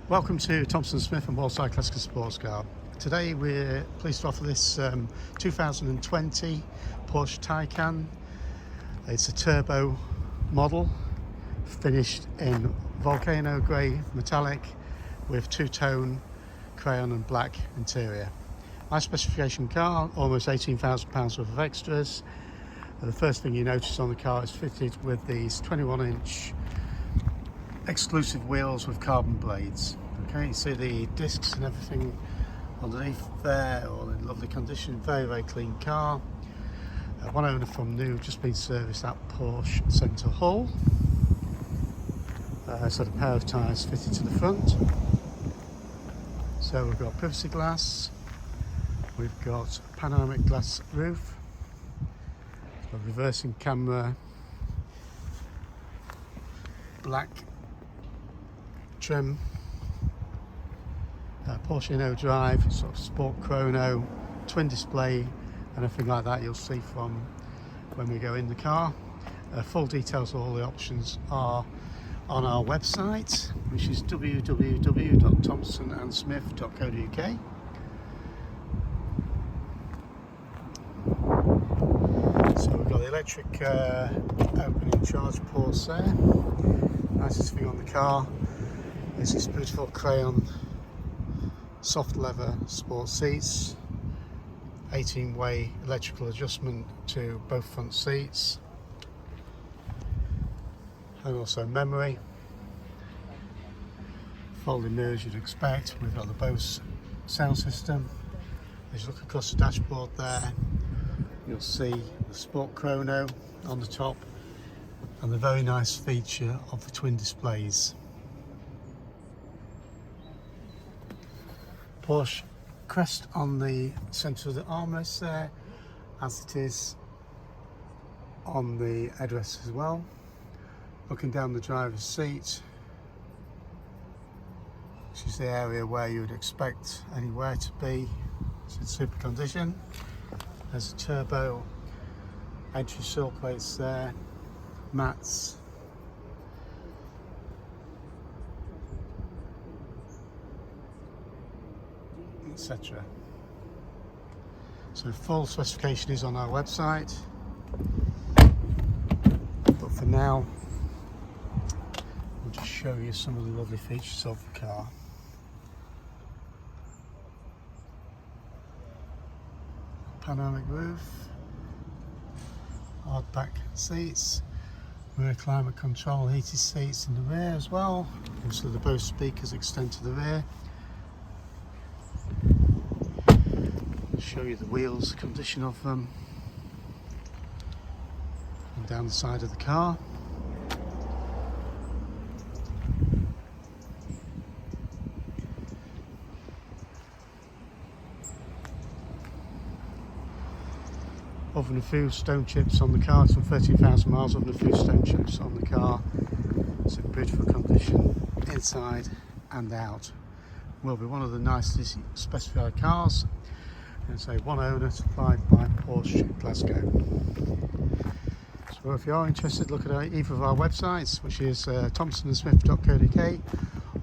Welcome to Thompson Smith and Walside Classical Sports Car. Today we're pleased to offer this 2020 Porsche Taycan. It's a turbo model finished in Volcano Grey metallic with two-tone crayon and black interior. High specification car, almost £18,000 worth of extras. The first thing you notice on the car is fitted with these 21-inch exclusive wheels with carbon blades. Okay, you see the discs and everything underneath there, all in lovely condition. Very clean car. One owner from new, just been serviced at Porsche Centre Hull. So the pair of tyres fitted to the front. So we've got privacy glass, we've got panoramic glass roof, a reversing camera, black trim, Porsche InnoDrive, sort of sport chrono, twin display and everything like that you'll see from when we go in the car. Full details of all the options are on our website, which is www.thompsonandsmith.co.uk. So we've got the electric opening charge ports there. Nicest thing on the car is this beautiful Crayon soft leather sport seats, 18-way electrical adjustment to both front seats, and also memory. Folding mirrors you'd expect. We've got the Bose sound system. As you look across the dashboard there, you'll see the sport chrono on the top and the very nice feature of the twin displays. Porsche crest on the centre of the armrest there, as it is on the headrest as well. Looking down the driver's seat, which is the area where you would expect anywhere to be. It's in super condition. There's a turbo entry sill plates there, mats, etc. So full specification is on our website, but for now we'll just show you some of the lovely features of the car. Panoramic roof, hard back seats, rear climate control, heated seats in the rear as well. Also the Bose speakers extend to the rear. Show you the wheels, the condition of them, and down the side of the car. Other than a few stone chips on the car, some 13,000 miles, other than a few stone chips on the car. It's in beautiful condition inside and out. Will be one of the nicely specified cars. And say one owner, supplied by Porsche Glasgow. So if you are interested, look at either of our websites, which is thompsonandsmith.co.uk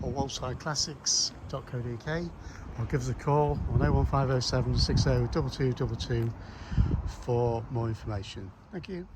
or walsideclassics.co.uk, or give us a call on 01507 60 2222 for more information. Thank you.